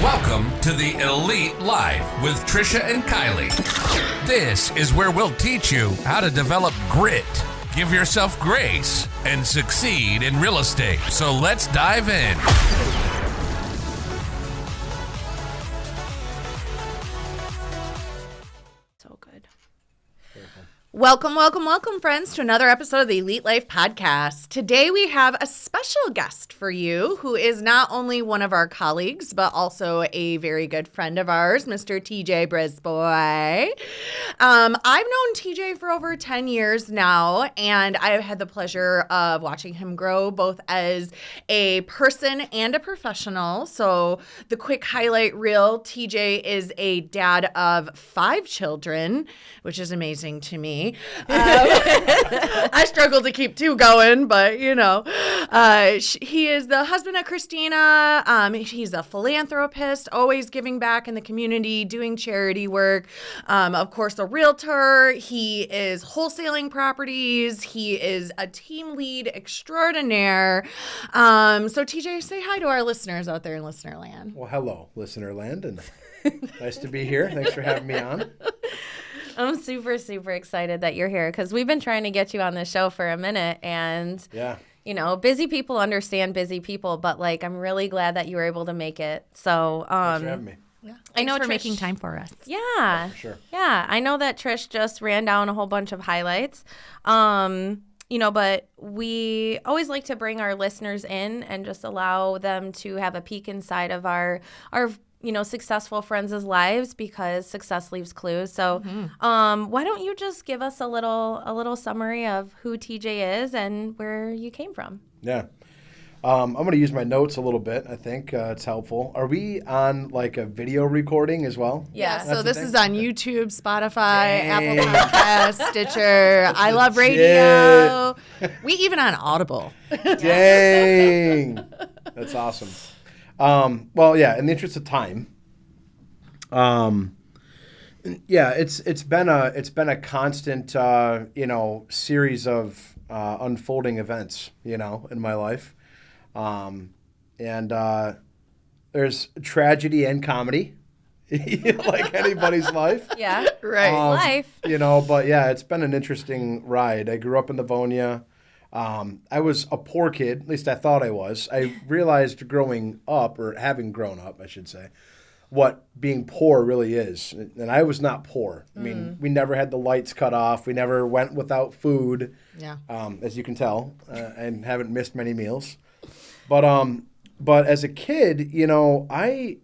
Welcome to the Elite Life with Trisha and Kylee. This is where we'll teach you how to develop grit, give yourself grace, and succeed in real estate. So let's dive in. So good. Welcome, friends, to another episode of the Elite Life Podcast. Today we have a special guest for you who is not only one of our colleagues, but also a very good friend of ours, Mr. TJ Brisbois. I've known TJ for over 10 years now, and I've had the pleasure of watching him grow both as a person and a professional. So the quick highlight reel, TJ is a dad of 5 children, which is amazing to me. I struggle to keep 2 going, but he is the husband of Christina. He's a philanthropist, always giving back in the community, doing charity work. Of course, a realtor. He is wholesaling properties. He is a team lead extraordinaire. So TJ, say hi to our listeners out there in listener land. Well, hello, listener land, and nice to be here. Thanks for having me on. I'm super excited that you're here because we've been trying to get you on this show for a minute, and busy people understand busy people, but I'm really glad that you were able to make it. So Thanks for having me. Yeah. I know Thanks for Trish, making time for us. Yeah, for sure. Yeah, I know that Trish just ran down a whole bunch of highlights. But we always like to bring our listeners in and just allow them to have a peek inside of our successful friends' lives, because success leaves clues. So why don't you just give us a little summary of who TJ is and where you came from? Yeah. I'm going to use my notes a little bit. I think it's helpful. Are we on a video recording as well? Yeah. So this is on YouTube, Spotify, Apple Podcasts, Stitcher, I Love Radio. We even on Audible. Dang. That's awesome. In the interest of time, it's been a constant, series of unfolding events, in my life. There's tragedy and comedy, like anybody's life. Yeah, right. Life. It's been an interesting ride. I grew up in Livonia. I was a poor kid, at least I thought I was. I realized growing up, or having grown up, I should say, what being poor really is. And I was not poor. I mean, we never had the lights cut off. We never went without food, as you can tell, and haven't missed many meals. But as a kid, I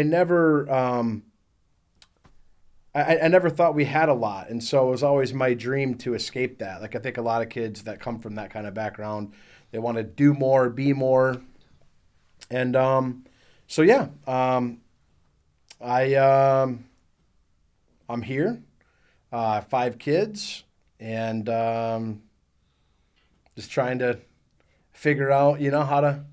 never... I never thought we had a lot, and so it was always my dream to escape that. I think a lot of kids that come from that kind of background, they want to do more, be more, and I'm here, 5 kids, and just trying to figre out, how to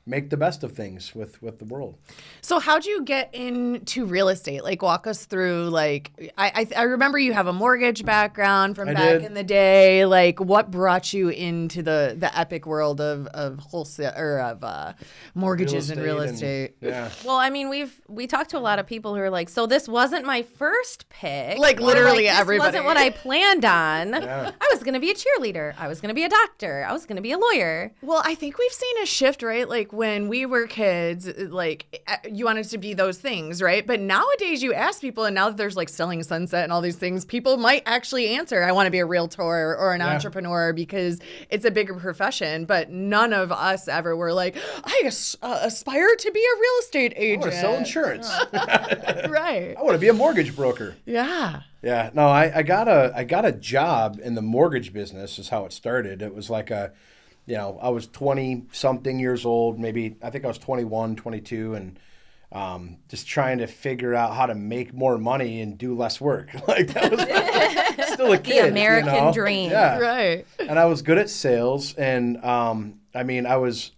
make the best of things with the world. So how'd you get into real estate? Walk us through, I remember you have a mortgage background from back in the day. What brought you into the epic world of wholesale or of mortgages and real estate? Well, I mean, we talked to a lot of people who are like, so this wasn't my first pick. Literally this everybody. Wasn't what I planned on. Yeah. I was going to be a cheerleader. I was going to be a doctor. I was going to be a lawyer. Well, I think we've seen a shift, right? When we were kids, you wanted to be those things, right? But nowadays you ask people, and now that there's Selling Sunset and all these things, people might actually answer, I want to be a realtor or an entrepreneur, because it's a bigger profession. But none of us ever were I aspire to be a real estate agent. I want to sell insurance. Right. I want to be a mortgage broker. Yeah. Yeah. No, I got a job in the mortgage business is how it started. It was I was 20-something years old, maybe I think I was 21, 22, and just trying to figure out how to make more money and do less work. That was still a kid. The American dream. Yeah. Right. And I was good at sales, and I was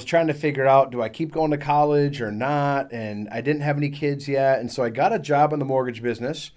trying to figure out, do I keep going to college or not? And I didn't have any kids yet, and so I got a job in the mortgage business.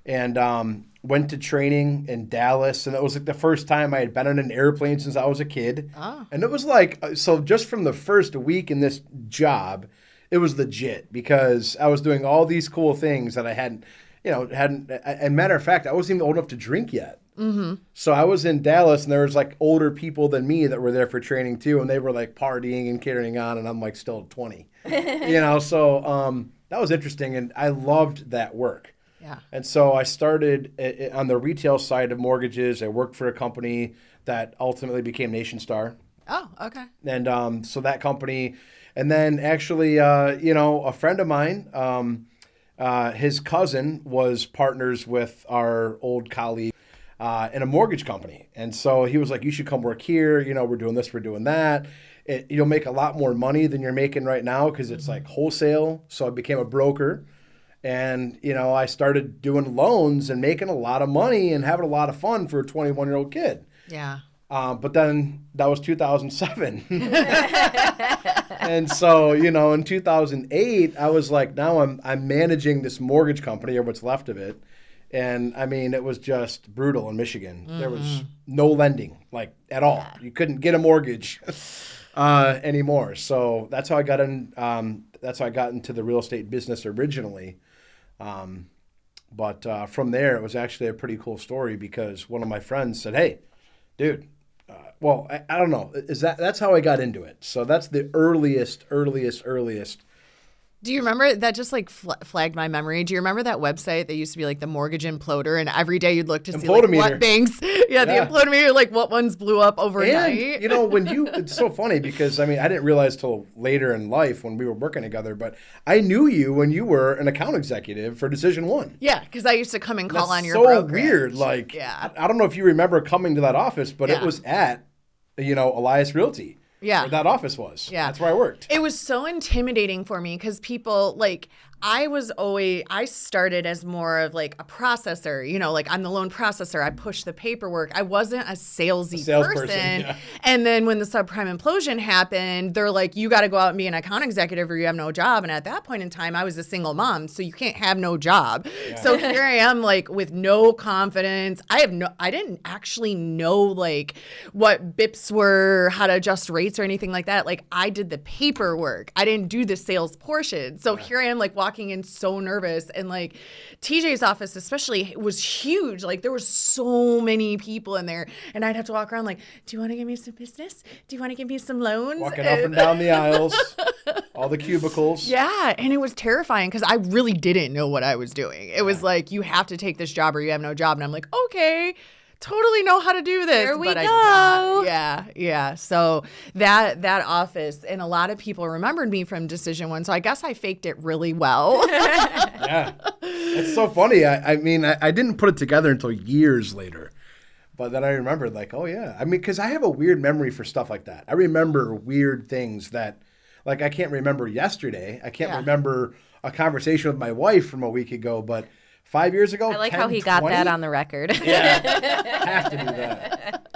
and went to training in Dallas. And it was like the first time I had been on an airplane since I was a kid. Oh. And it was like, so just from the first week in this job, it was legit because I was doing all these cool things that I hadn't. And matter of fact, I wasn't even old enough to drink yet. Mm-hmm. So I was in Dallas, and there was like older people than me that were there for training too, and they were like partying and carrying on, and I'm like still 20. So that was interesting, and I loved that work. Yeah. And so I started on the retail side of mortgages. I worked for a company that ultimately became Nation Star. Oh, okay. And so that company, and then actually, a friend of mine, his cousin was partners with our old colleague in a mortgage company. And so he was like, you should come work here. We're doing this, we're doing that. You'll make a lot more money than you're making right now because it's like wholesale. So I became a broker. And, I started doing loans and making a lot of money and having a lot of fun for a 21-year-old kid. Yeah. But then that was 2007. And so, in 2008, I was like, now I'm managing this mortgage company or what's left of it. And I mean, it was just brutal in Michigan. There was no lending, like at all. You couldn't get a mortgage anymore. So that's how I got in. That's how I got into the real estate business originally. But from there, it was actually a pretty cool story because one of my friends said, "Hey, dude." I don't know. That's how I got into it. So that's the earliest. Do you remember that just like flagged my memory? Do you remember that website that used to be like the Mortgage Imploder, and every day you'd look to see like what banks, the Implodometer, like what ones blew up overnight? And it's so funny because I didn't realize till later in life when we were working together, but I knew you when you were an account executive for Decision One. Yeah, because I used to come and call on your brokerage. brokerage. So weird. Like, yeah. I don't know if you remember coming to that office, but it was at, Elias Realty. Yeah. Where that office was. Yeah. That's where I worked. It was so intimidating for me because people, like, I started as more of like a processor, like I'm the loan processor. I push the paperwork. I wasn't a salesy person. Yeah. And then when the subprime implosion happened, they're like, you got to go out and be an account executive or you have no job. And at that point in time, I was a single mom, so you can't have no job. Yeah. So here I am, like with no confidence. I didn't actually know like what BIPs were, how to adjust rates or anything like that. Like I did the paperwork. I didn't do the sales portion. So here I am like walking in so nervous, and like TJ's office especially was huge. Like there were so many people in there, and I'd have to walk around like, do you want to give me some business? Do you want to give me some loans? Walking up and down the aisles, all the cubicles. Yeah, and it was terrifying because I really didn't know what I was doing. It was like, you have to take this job or you have no job, and I'm like, okay, totally know how to do this. Here we go. Yeah. So that office, and a lot of people remembered me from Decision One. So I guess I faked it really well. Yeah, it's so funny. I didn't put it together until years later, but then I remembered like, oh yeah. Because I have a weird memory for stuff like that. I remember weird things that, like, I can't remember yesterday. I can't remember a conversation with my wife from a week ago, but 5 years ago. I like how he got that on the record. Yeah, have to do that.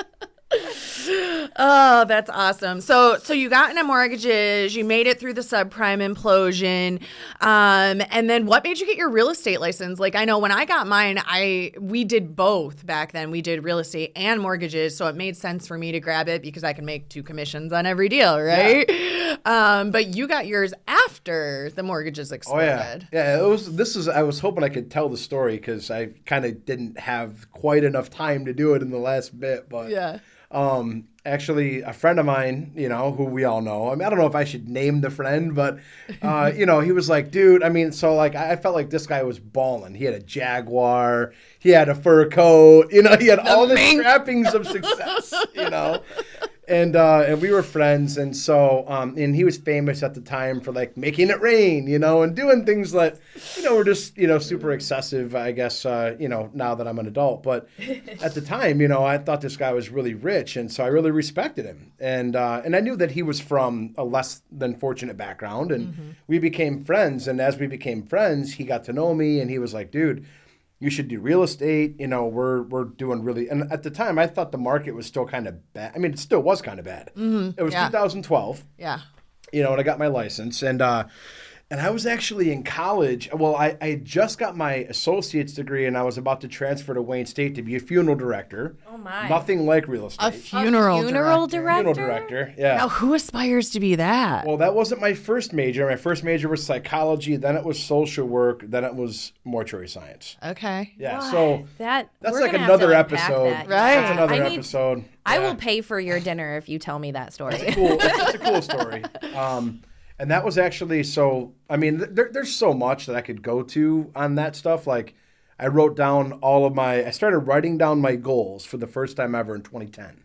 Oh, that's awesome. So you got into mortgages, you made it through the subprime implosion, and then what made you get your real estate license? Like I know when I got mine, we did both back then. We did real estate and mortgages, so it made sense for me to grab it because I can make 2 commissions on every deal, right? Yeah. But you got yours after the mortgages exploded. Oh yeah. I was hoping I could tell the story because I kind of didn't have quite enough time to do it in the last bit, but yeah. Actually, a friend of mine, who we all know, I don't know if I should name the friend, but, he was like, dude, I felt like this guy was balling. He had a Jaguar, he had a fur coat, he had all the trappings of success, And we were friends, and so and he was famous at the time for like making it rain, and doing things that were just super excessive, I guess, now that I'm an adult. But at the time, I thought this guy was really rich, and so I really respected him, and I knew that he was from a less than fortunate background, and we became friends. And as we became friends, he got to know me, and he was like, dude, you should do real estate. We're doing really, and at the time I thought the market was still kind of bad. It still was kind of bad. Mm-hmm. It was 2012. Yeah. When I got my license, and And I was actually in college. Well, I had just got my associate's degree, and I was about to transfer to Wayne State to be a funeral director. Oh, my. Nothing like real estate. A funeral director. Funeral director, yeah. Now, who aspires to be that? Well, that wasn't my first major. My first major was psychology. Then it was social work. Then it was mortuary science. Okay. Yeah, What? so that's like another episode. Right. That's another I need- episode. I Yeah. will pay for your dinner if you tell me that story. It's a cool story. And that was actually there's so much that I could go to on that stuff. Like, I wrote down I started writing down my goals for the first time ever in 2010.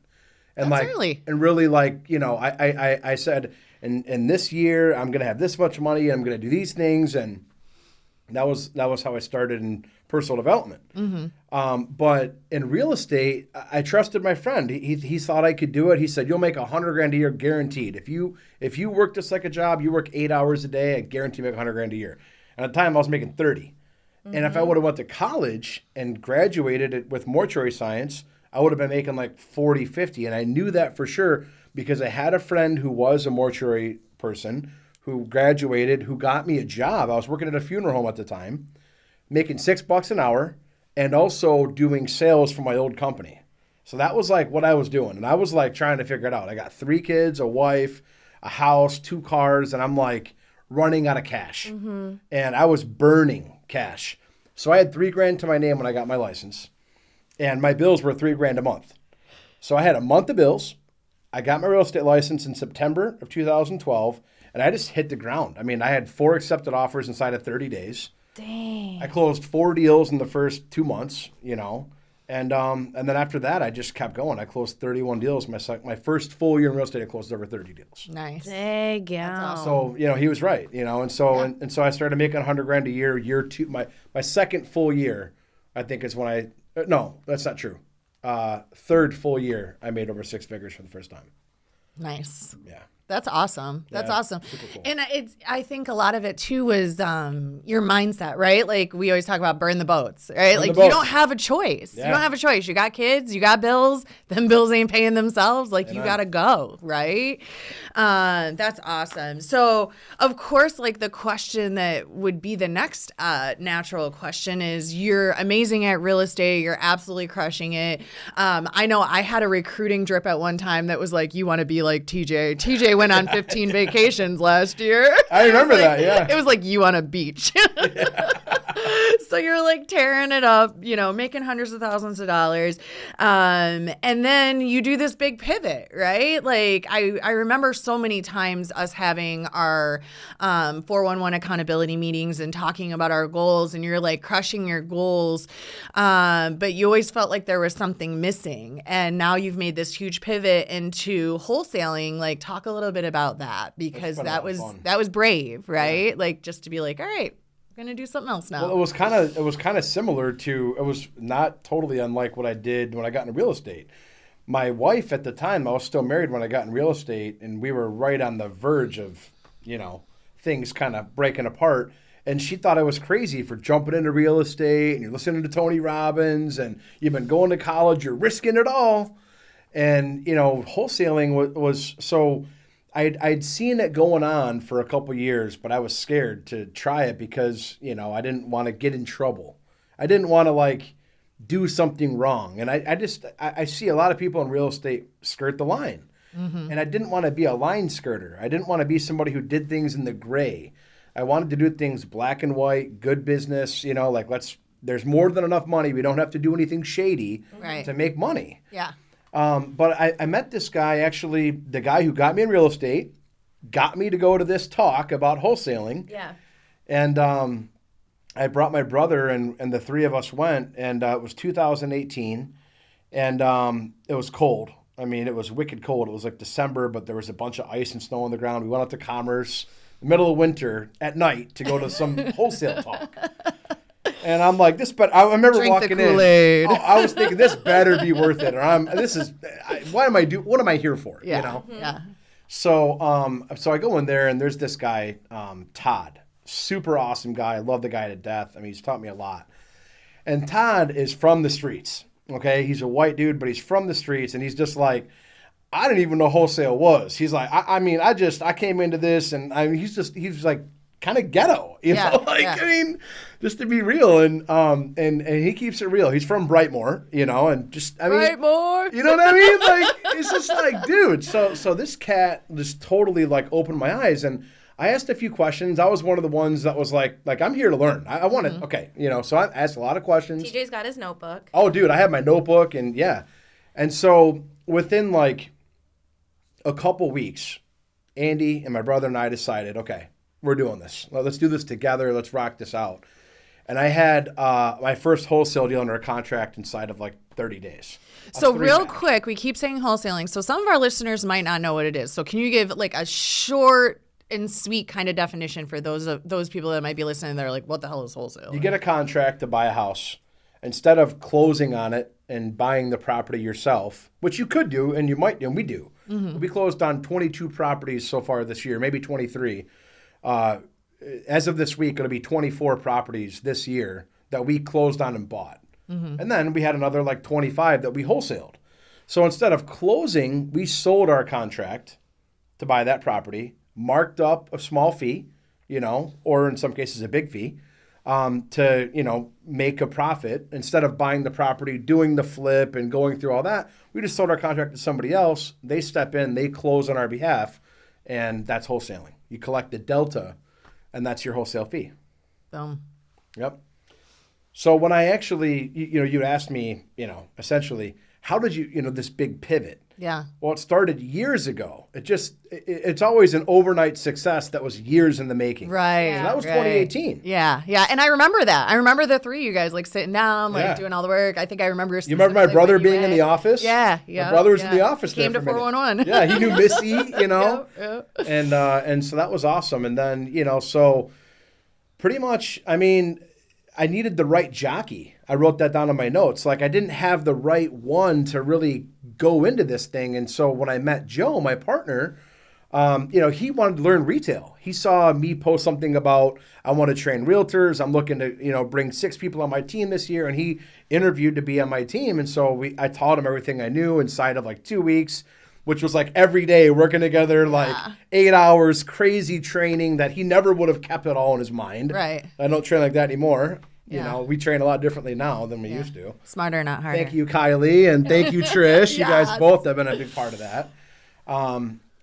And That's early. And really, I said, in this year, I'm going to have this much money, and I'm going to do these things. And that was how I started in personal development. Mm-hmm. But in real estate, I trusted my friend. He thought I could do it. He said, "You'll make $100,000 a year guaranteed. If you work just like a job, you work 8 hours a day, I guarantee you make $100,000 a year." And at the time, I was making 30. Mm-hmm. And if I would have went to college and graduated with mortuary science, I would have been making like 40, 50. And I knew that for sure because I had a friend who was a mortuary person who graduated, who got me a job. I was working at a funeral home at the time, making $6 an hour, and also doing sales for my old company. So that was like what I was doing. And I was like trying to figure it out. I got 3 kids, a wife, a house, 2 cars, and I'm like running out of cash. Mm-hmm. And I was burning cash. So I had $3,000 to my name when I got my license. And my bills were $3,000 a month. So I had a month of bills. I got my real estate license in September of 2012, and I just hit the ground. I mean, I had 4 accepted offers inside of 30 days. Dang. I closed 4 deals in the first 2 months, and then after that, I just kept going. I closed 31 deals. My first full year in real estate, I closed over 30 deals. Nice. Dang, yeah. So he was right, and so I started making $100,000 a year. Year 2, my second full year, I think is when no, that's not true. Third full year, I made over 6 figures for the first time. Nice. Yeah. That's awesome. That's Yeah, awesome. super cool. And I think a lot of it too was your mindset, right? Like we always talk about burn the boats, right? Like you don't have a choice. Yeah. You don't have a choice. You got kids, you got bills, them bills ain't paying themselves. Like you got to go, right? That's awesome. So of course, like the question that would be the next natural question is you're amazing at real estate. You're absolutely crushing it. I know I had a recruiting drip at one time that was like, you want to be like TJ. TJ went on 15 vacations last year. I remember that, yeah. It was like you on a beach. So you're like tearing it up, making hundreds of thousands of dollars. And then you do this big pivot, right? Like I remember so many times us having our 411 accountability meetings and talking about our goals, and you're like crushing your goals. But you always felt like there was something missing. And now you've made this huge pivot into wholesaling. Like talk a little bit about that, because that was brave, right? Yeah. Like just to be like, all right, I'm gonna do something else now. Well, it was kind of similar to. It was not totally unlike what I did when I got into real estate. My wife at the time, I was still married when I got in real estate, and we were right on the verge of, things kind of breaking apart. And she thought I was crazy for jumping into real estate, and you're listening to Tony Robbins, and you've been going to college, you're risking it all. And wholesaling was so. I'd seen it going on for a couple years, but I was scared to try it because, I didn't want to get in trouble. I didn't want to do something wrong. And I see a lot of people in real estate skirt the line. Mm-hmm. And I didn't want to be a line skirter. I didn't want to be somebody who did things in the gray. I wanted to do things black and white, good business, there's more than enough money. We don't have to do anything shady to make money. Yeah. But I met this guy, actually, the guy who got me in real estate, got me to go to this talk about wholesaling. Yeah. And I brought my brother, and the 3 of us went, and it was 2018, and it was cold. I mean, it was wicked cold. It was like December, but there was a bunch of ice and snow on the ground. We went out to Commerce, in the middle of winter, at night, to go to some wholesale talk. And I'm like, I remember Drink walking the Kool-Aid. in. I was thinking, this better be worth it. What am I here for? Yeah. Yeah. So I go in there, and there's this guy, Todd, super awesome guy. I love the guy to death. I mean, he's taught me a lot. And Todd is from the streets. Okay. He's a white dude, but he's from the streets. And he's just like, I didn't even know wholesale was. He's like, I came into this, and he's like kind of ghetto, you know, like, I mean, just to be real. And he keeps it real. He's from Brightmoor, you know, and just, I mean, Brightmoor. you know what I mean? Like, it's just like, dude, so this cat just totally like opened my eyes. And I asked a few questions. I was one of the ones that was like I'm here to learn. I want to, okay, you know, so I asked a lot of questions. TJ's got his notebook. Oh, dude, I have my notebook and yeah. And so within like a couple weeks, Andy and my brother and I decided, okay, we're doing this. Let's do this together. Let's rock this out. And I had my first wholesale deal under a contract inside of like 30 days. So real quick, we keep saying wholesaling. So some of our listeners might not know what it is. So can you give like a short and sweet kind of definition for those people that might be listening that are like, what the hell is wholesale? You get a contract to buy a house. Instead of closing on it and buying the property yourself, which you could do and you might do, and we do. Mm-hmm. We closed on 22 properties so far this year, maybe 23. As of this week, it'll be 24 properties this year that we closed on and bought. Mm-hmm. And then we had another like 25 that we wholesaled. So instead of closing, we sold our contract to buy that property, marked up a small fee, you know, or in some cases a big fee, to, you know, make a profit. Instead of buying the property, doing the flip and going through all that, we just sold our contract to somebody else. They step in, they close on our behalf, and that's wholesaling. You collect the delta, and that's your wholesale fee. Yep. So when I actually, you know, you asked me, you know, essentially, how did you, you know, this big pivot? Yeah. Well, it started years ago. It's always an overnight success that was years in the making. Right. So that was 2018. Yeah. Yeah. And I remember that. I remember the three of you guys like sitting down, like doing all the work. I think I remember. You remember my brother being in the office? Yeah. Yeah. My brother was in the office. Came to 411. Yeah. He knew Missy, you know, Yep. and so that was awesome. And then, you know, so pretty much, I mean, I needed the right jockey. I wrote that down in my notes. Like I didn't have the right one to really go into this thing. And so when I met Joe, my partner, you know, he wanted to learn retail. He saw me post something about, I want to train realtors. I'm looking to, you know, bring 6 people on my team this year. And he interviewed to be on my team. And so I taught him everything I knew inside of like 2 weeks, which was like every day working together, like 8 hours, crazy training that he never would have kept it all in his mind. Right. I don't train like that anymore. Yeah. You know, we train a lot differently now than we used to. Smarter, not harder. Thank you, Kylee, and thank you, Trish. You guys both have been a big part of that.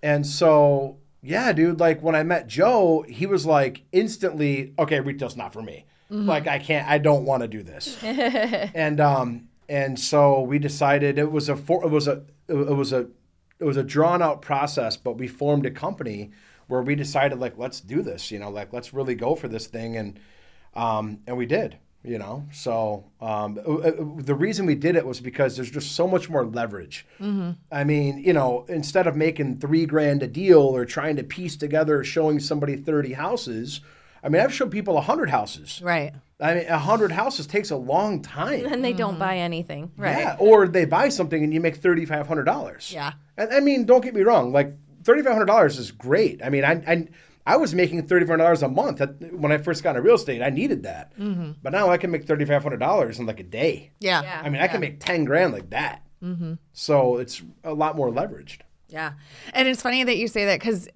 And so, yeah, dude, like when I met Joe, he was like instantly, okay, retail's not for me. Mm-hmm. Like I don't want to do this. and so we decided it was a drawn out process, but we formed a company where we decided like, let's do this, you know, like let's really go for this thing. And we did, you know. So the reason we did it was because there's just so much more leverage. Mm-hmm. I mean, you know, instead of making $3,000 a deal or trying to piece together showing somebody 30 houses, I mean, I've shown people 100 houses. Right. I mean, 100 houses takes a long time. And they don't buy anything. Right. Yeah, or they buy something and you make $3,500. Yeah. And I mean, don't get me wrong, like $3,500 is great. I mean, I was making $3,500 a month when I first got into real estate. I needed that. Mm-hmm. But now I can make $3,500 in like a day. Yeah. I mean, I can make $10,000 like that. Mm-hmm. So it's a lot more leveraged. Yeah. And it's funny that you say that because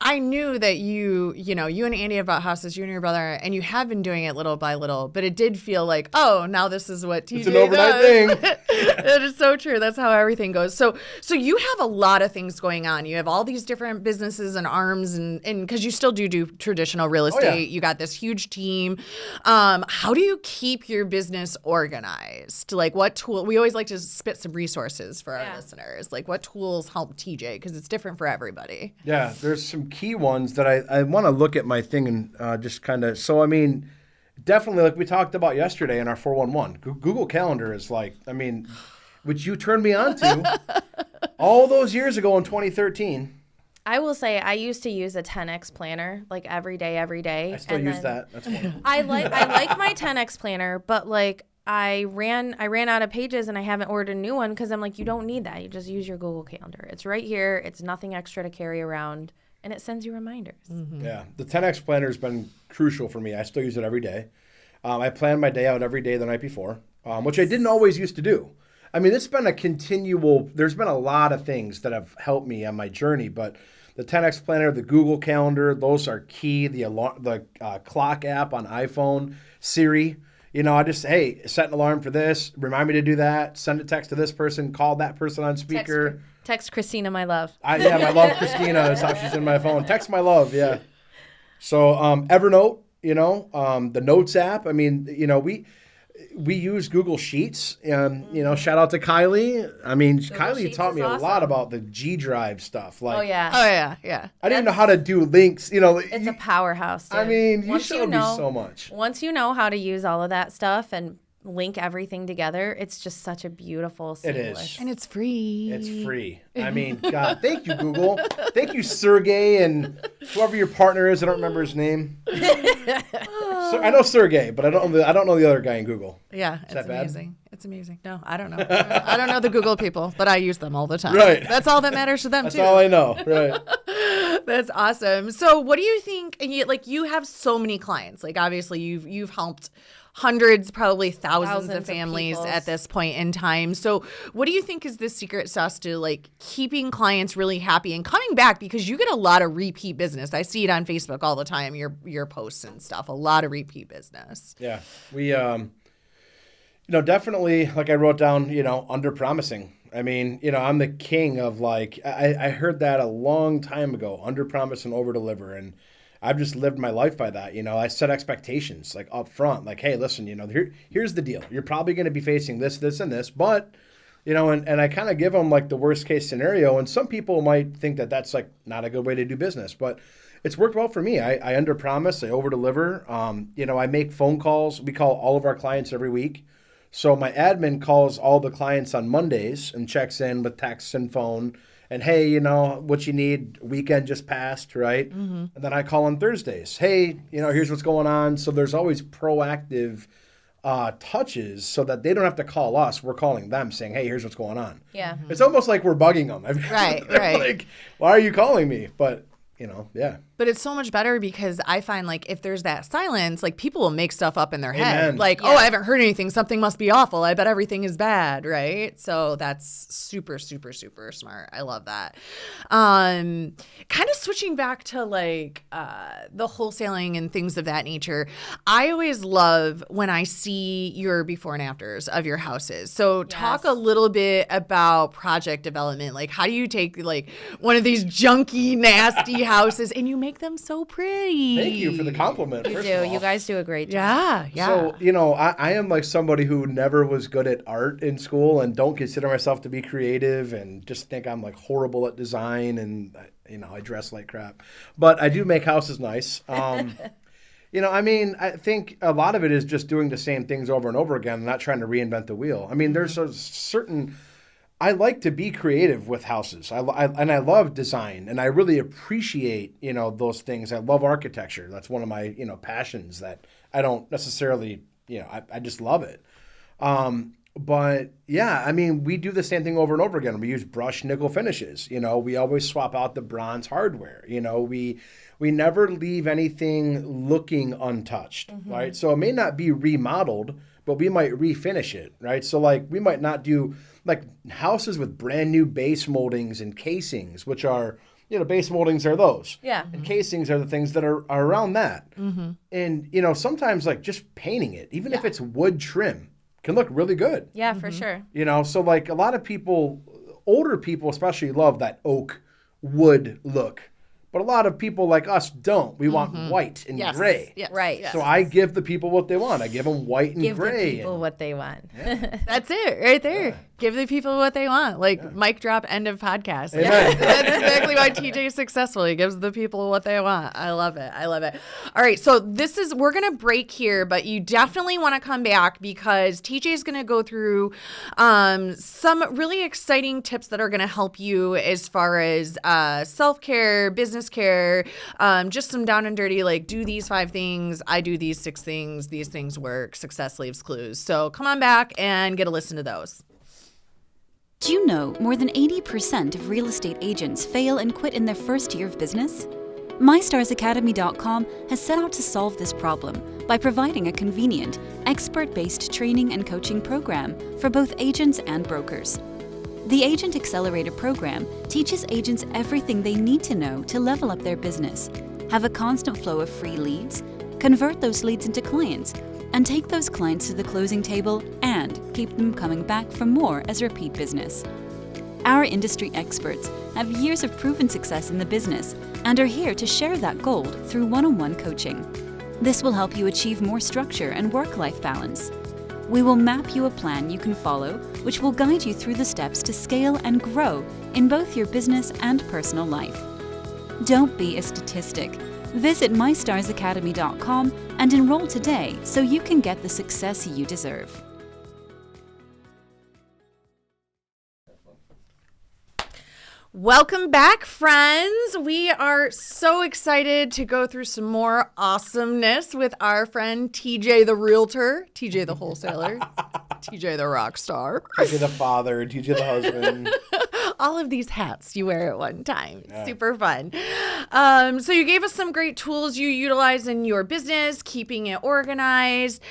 I knew that you and Andy have bought houses, you and your brother, and you have been doing it little by little, but it did feel like, oh, now this is what TJ does. It's an overnight thing. It is so true. That's how everything goes. So you have a lot of things going on. You have all these different businesses and arms, and because you still do traditional real estate. Oh, yeah. You got this huge team. How do you keep your business organized? Like what tool? We always like to spit some resources for our listeners. Like what tools help TJ? Because it's different for everybody. Yeah, there's some key ones that I want to look at my thing and just kind of, so I mean, definitely like we talked about yesterday in our 411, Google Calendar is like, I mean, which you turned me on to all those years ago in 2013. I will say I used to use a 10X planner like every day. I still use that. That's one. I like my 10X planner, but like I ran out of pages and I haven't ordered a new one because I'm like, you don't need that. You just use your Google Calendar. It's right here. It's nothing extra to carry around. And it sends you reminders. Mm-hmm. Yeah, the 10X planner has been crucial for me. I still use it every day. I plan my day out every day the night before, which I didn't always used to do. I mean, it's been a continual, there's been a lot of things that have helped me on my journey, but The 10X Planner, the Google Calendar, those are key. The clock app on iPhone, Siri. You know, I just, hey, set an alarm for this. Remind me to do that. Send a text to this person. Call that person on speaker. Text Christina, my love. My love, Christina, is how she's in my phone. Text my love, yeah. So Evernote, you know, the Notes app. I mean, you know, we use Google Sheets, and you know, shout out to Kylee. I mean, Kylee Sheets taught me awesome. a lot about the G Drive stuff. Like, Oh yeah. I didn't know how to do links. You know, It's a powerhouse. Dude. I mean, you Once showed me so much. Once you know how to use all of that stuff and link everything together, it's just such a beautiful seamless. It is. And it's free. It's free. I mean, God, thank you, Google. Thank you, Sergey, and whoever your partner is. I don't remember his name. I know Sergey, but I don't know the other guy in Google. Yeah, that it's bad? amazing. It's amazing. No, I don't know. I don't know the Google people, but I use them all the time. Right. That's all that matters to them, That's too. all I know. Right. That's awesome. So what do you think, and you have so many clients, like obviously you've helped hundreds, probably thousands of families peoples. at this point in time. So what do you think is the secret sauce to like keeping clients really happy and coming back? Because you get a lot of repeat business. I see it on Facebook all the time, your posts and stuff, a lot of repeat business. Yeah. We, definitely, like I wrote down, under promising. I mean, I'm the king of like, I heard that a long time ago, under promise and over deliver. And I've just lived my life by that. I set expectations like up front, like, hey, listen, here's the deal. You're probably going to be facing this, this, and this, but, and I kind of give them like the worst case scenario. And some people might think that that's like not a good way to do business, but it's worked well for me. I under promise, I over deliver. I make phone calls. We call all of our clients every week. So my admin calls all the clients on Mondays and checks in with text and phone. And, hey, what you need, weekend just passed, right? Mm-hmm. And then I call on Thursdays. Hey, here's what's going on. So there's always proactive touches so that they don't have to call us. We're calling them saying, hey, here's what's going on. Yeah. It's almost like we're bugging them. Right. Like, why are you calling me? But, yeah. But it's so much better because I find like if there's that silence, like people will make stuff up in their head. Amen. Like, Yeah. oh, I haven't heard anything. Something must be awful. I bet everything is bad, right? So that's super, super, super smart. I love that. Kind of switching back to like the wholesaling and things of that nature. I always love when I see your before and afters of your houses. So talk a little bit about project development. Like how do you take like one of these junky, nasty houses and you make them so pretty? Thank you for the compliment. You first do. of all. You guys do a great job. Yeah. So, I am like somebody who never was good at art in school and don't consider myself to be creative and just think I'm like horrible at design and, I dress like crap. But I do make houses nice. I think a lot of it is just doing the same things over and over again and not trying to reinvent the wheel. I mean, there's a certain... I like to be creative with houses. I love design, and I really appreciate, those things. I love architecture. That's one of my, passions that I don't necessarily, I just love it. But yeah, I mean, we do the same thing over and over again. We use brushed nickel finishes. We always swap out the bronze hardware. We never leave anything looking untouched, right? So it may not be remodeled, but we might refinish it, right? So like we might not do like houses with brand new base moldings and casings, which are, base moldings are those. Yeah. And casings are the things that are around that. Mm-hmm. And, sometimes like just painting it, even if it's wood trim, can look really good. Yeah, for sure. So like a lot of people, older people especially love that oak wood look. But a lot of people like us don't. We want white and gray. Yes. Right. Yes. So I give the people what they want. I give them white and Give gray. the people what they want. That's it right there. Yeah. Give the people what they want. Like mic drop, end of podcast. Amen. That's exactly why TJ is successful. He gives the people what they want. I love it. I love it. All right. So we're going to break here, but you definitely want to come back because TJ is going to go through some really exciting tips that are going to help you as far as self-care, business care, just some down and dirty, like do these 5 things. I do these 6 things. These things work. Success leaves clues. So come on back and get a listen to those. Do you know more than 80% of real estate agents fail and quit in their first year of business? MyStarsAcademy.com has set out to solve this problem by providing a convenient, expert-based training and coaching program for both agents and brokers. The Agent Accelerator program teaches agents everything they need to know to level up their business, have a constant flow of free leads, convert those leads into clients, and take those clients to the closing table and keep them coming back for more as repeat business. Our industry experts have years of proven success in the business and are here to share that gold through one-on-one coaching. This will help you achieve more structure and work-life balance. We will map you a plan you can follow, which will guide you through the steps to scale and grow in both your business and personal life. Don't be a statistic. Visit mystarsacademy.com and enroll today so you can get the success you deserve. Welcome back, friends. We are so excited to go through some more awesomeness with our friend TJ the Realtor, TJ the Wholesaler, TJ the Rock Star. TJ the father, TJ the husband. All of these hats you wear at one time. Yeah. Super fun. So you gave us some great tools you utilize in your business, keeping it organized.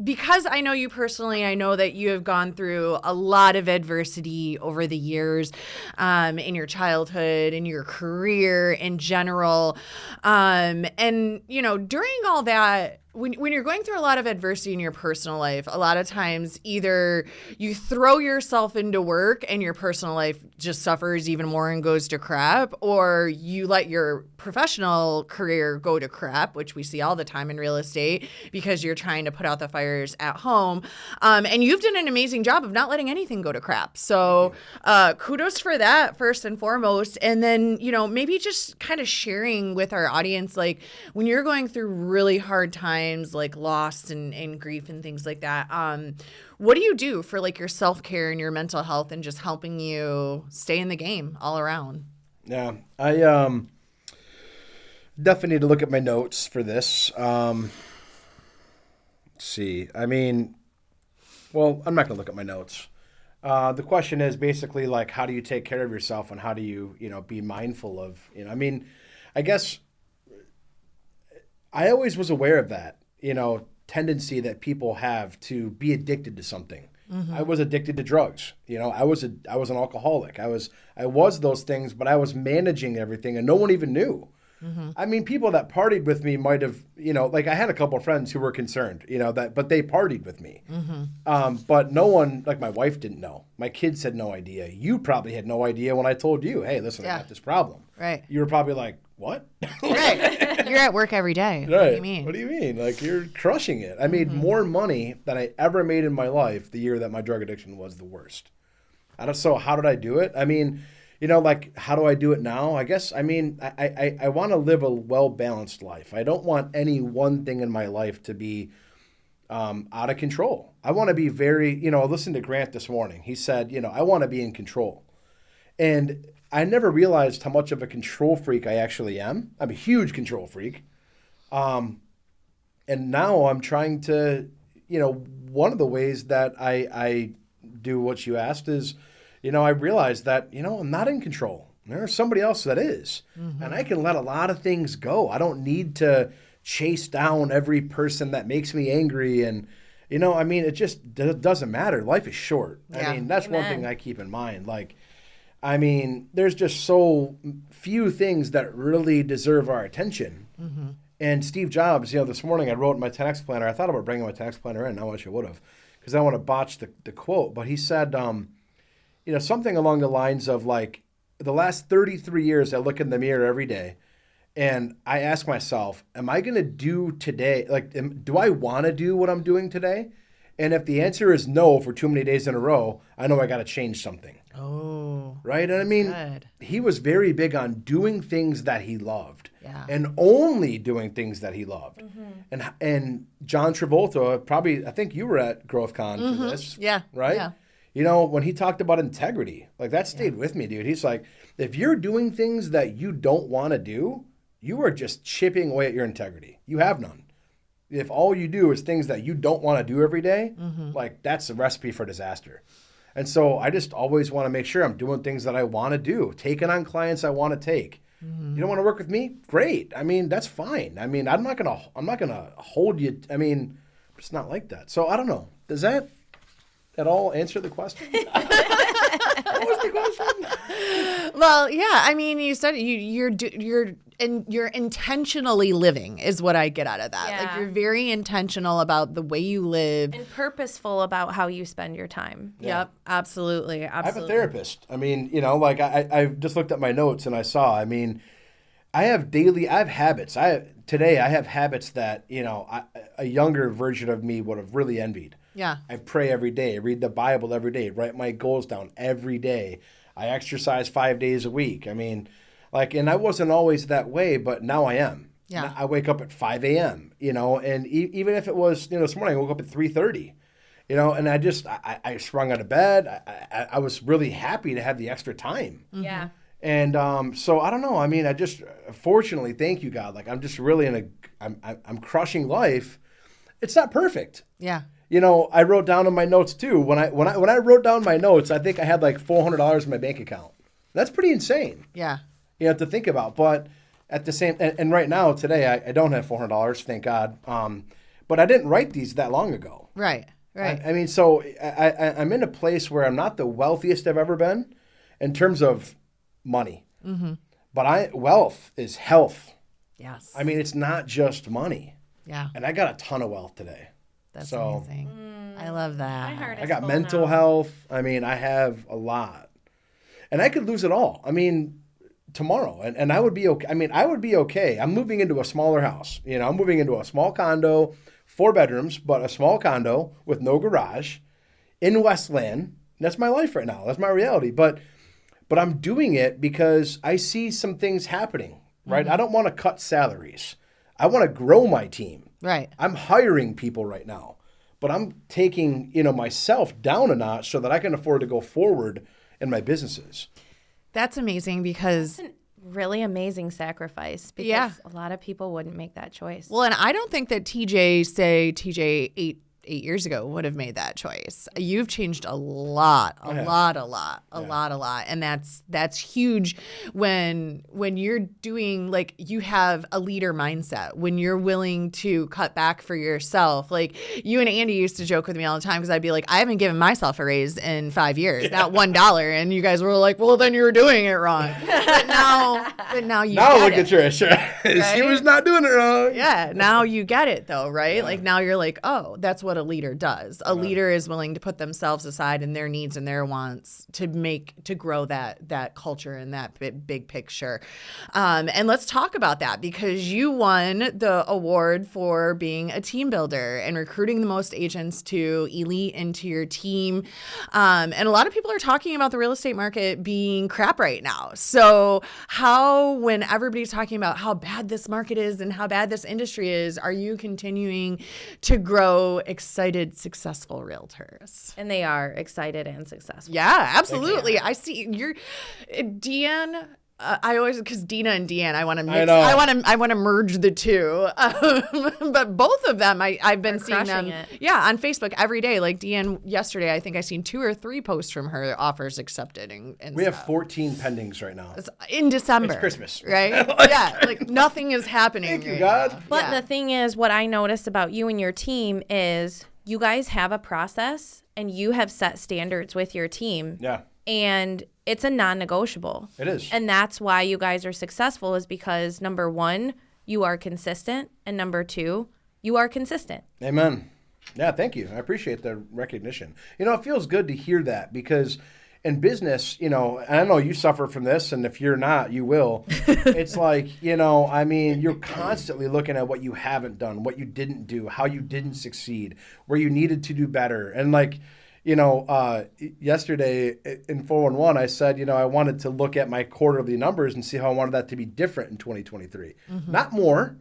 Because I know you personally, I know that you have gone through a lot of adversity over the years in your childhood, in your career in general. During all that, when you're going through a lot of adversity in your personal life, a lot of times either you throw yourself into work and your personal life just suffers even more and goes to crap, or you let your professional career go to crap, which we see all the time in real estate because you're trying to put out the fires at home. And you've done an amazing job of not letting anything go to crap. So kudos for that, first and foremost. And then, maybe just kind of sharing with our audience, like when you're going through really hard times, like loss and grief and things like that, what do you do for like your self-care and your mental health and just helping you stay in the game all around? Yeah, I definitely need to look at my notes for this. Let's see. I'm not going to look at my notes. The question is basically like, how do you take care of yourself and how do you, be mindful of, I guess I always was aware of that, tendency that people have to be addicted to something. Mm-hmm. I was addicted to drugs. I was an alcoholic. I was those things, but I was managing everything and no one even knew. Mm-hmm. People that partied with me might have, I had a couple of friends who were concerned, but they partied with me. Mm-hmm. But no one, like my wife didn't know. My kids had no idea. You probably had no idea when I told you, hey, listen, I got this problem. Right. You were probably like, what? Right. You're at work every day. Right. What do you mean? What do you mean? Like, you're crushing it. I made more money than I ever made in my life the year that my drug addiction was the worst. So how did I do it? How do I do it now? I guess, I want to live a well-balanced life. I don't want any one thing in my life to be out of control. I want to be very, I listened to Grant this morning. He said, I want to be in control. And I never realized how much of a control freak I actually am. I'm a huge control freak. And now I'm trying to, one of the ways that I do what you asked is, I realized that, I'm not in control. There's somebody else that is. Mm-hmm. And I can let a lot of things go. I don't need to chase down every person that makes me angry. And, it just doesn't matter. Life is short. Yeah. That's Amen. One thing I keep in mind. There's just so few things that really deserve our attention. Mm-hmm. And Steve Jobs, this morning I wrote in my 10X planner. I thought about bringing my 10X planner in. I wish I would have, because I want to botch the quote. But he said, something along the lines of like, the last 33 years I look in the mirror every day and I ask myself, am I going to do today? Do I want to do what I'm doing today? And if the answer is no for too many days in a row, I know I got to change something. Oh, right. And good. He was very big on doing things that he loved, and only doing things that he loved. Mm-hmm. And John Travolta, I think you were at GrowthCon for this. Yeah. Right. Yeah. When he talked about integrity, like that stayed with me, dude. He's like, if you're doing things that you don't want to do, you are just chipping away at your integrity. You have none. If all you do is things that you don't want to do every day, that's a recipe for disaster. And so I just always want to make sure I'm doing things that I want to do, taking on clients I want to take. Mm-hmm. You don't want to work with me? Great. That's fine. I'm not gonna hold you. It's not like that. So I don't know. at all answer the question? What was the question? Well, yeah. I mean, you said you're intentionally living is what I get out of that. Yeah. Like you're very intentional about the way you live. And purposeful about how you spend your time. Yep, absolutely. I have a therapist. I mean, like I just looked at my notes and I saw, I mean, I have habits. Today I have habits that, a younger version of me would have really envied. Yeah. I pray every day. I read the Bible every day. Write my goals down every day. I exercise 5 days a week. I mean, and I wasn't always that way, but now I am. Yeah. I wake up at 5 a.m., and even if it was, this morning I woke up at 3:30, and I sprung out of bed. I was really happy to have the extra time. Yeah. And so I don't know. I mean, fortunately, thank you, God. I'm just really I'm crushing life. It's not perfect. Yeah. I wrote down in my notes too. When I wrote down my notes, I think I had like $400 in my bank account. That's pretty insane. Yeah. To think about. But at the same, and right now today, I don't have $400, thank God. But I didn't write these that long ago. Right. I mean, so I'm in a place where I'm not the wealthiest I've ever been, in terms of money. Mm-hmm. But wealth is health. Yes. I mean, it's not just money. Yeah. And I got a ton of wealth today. That's amazing. I love that. My heart is I got full mental now. health. I mean, I have a lot. And I could lose it all. I mean, tomorrow. And I would be okay. I mean, I would be okay. I'm moving into a smaller house. I'm moving into a small condo, 4 bedrooms, but a small condo with no garage in Westland. That's my life right now. That's my reality. But I'm doing it because I see some things happening, right? Mm-hmm. I don't want to cut salaries. I want to grow my team. Right. I'm hiring people right now, but I'm taking, myself down a notch so that I can afford to go forward in my businesses. That's amazing because Really amazing sacrifice because a lot of people wouldn't make that choice. well, and I don't think that TJ 8 years ago would have made that choice. You've changed a lot, a lot. And that's huge when you're doing, you have a leader mindset, when you're willing to cut back for yourself. You and Andy used to joke with me all the time because I'd be like, I haven't given myself a raise in 5 years, not $1. And you guys were like, well, then you were doing it wrong. But now you Now get look it. at Trish. Right? She was not doing it wrong. Yeah, now you get it though, right? Now you're like, oh, that's what a leader does. A leader is willing to put themselves aside and their needs and their wants to grow that culture and that big picture. And let's talk about that because you won the award for being a team builder and recruiting the most agents to elite into your team. And a lot of people are talking about the real estate market being crap right now. So when everybody's talking about how bad this market is and how bad this industry is, are you continuing to grow excited, successful realtors? And they are excited and successful. Yeah, absolutely. I see you're Deanne. I always, because Dina and Deanne, I want to mix. I want to merge the two. But both of them, I've been seeing them. On Facebook every day. Like Deanne yesterday, I think I seen 2 or 3 posts from her, offers accepted, and We stuff. have 14 pendings right now. It's in December. It's Christmas. Right? Nothing is happening. Thank you, right God. now. But the thing is, what I noticed about you and your team is you guys have a process and you have set standards with your team. Yeah. And it's a non-negotiable. It is. And that's why you guys are successful is because, number 1, you are consistent. And number 2, you are consistent. Amen. Yeah, thank you. I appreciate the recognition. It feels good to hear that because in business, and I know you suffer from this, and if you're not, you will. It's you're constantly looking at what you haven't done, what you didn't do, how you didn't succeed, where you needed to do better. And yesterday in 411, I said, I wanted to look at my quarterly numbers and see how I wanted that to be different in 2023. Mm-hmm. Not more,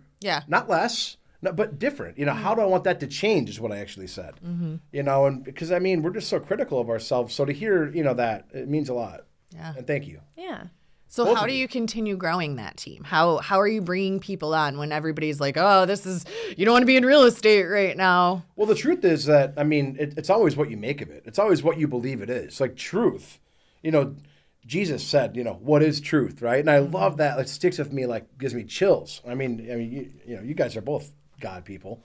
not less, but different. How do I want that to change is what I actually said. Mm-hmm. And because, we're just so critical of ourselves. So to hear, that, it means a lot. Yeah. And thank you. Yeah. So Both how of do you. you continue growing that team? How are you bringing people on when everybody's like, oh, you don't want to be in real estate right now? Well, the truth is that, it's always what you make of it. It's always what you believe it is. Like truth, Jesus said, what is truth, right? And I love that. It sticks with me, gives me chills. You guys are both God people.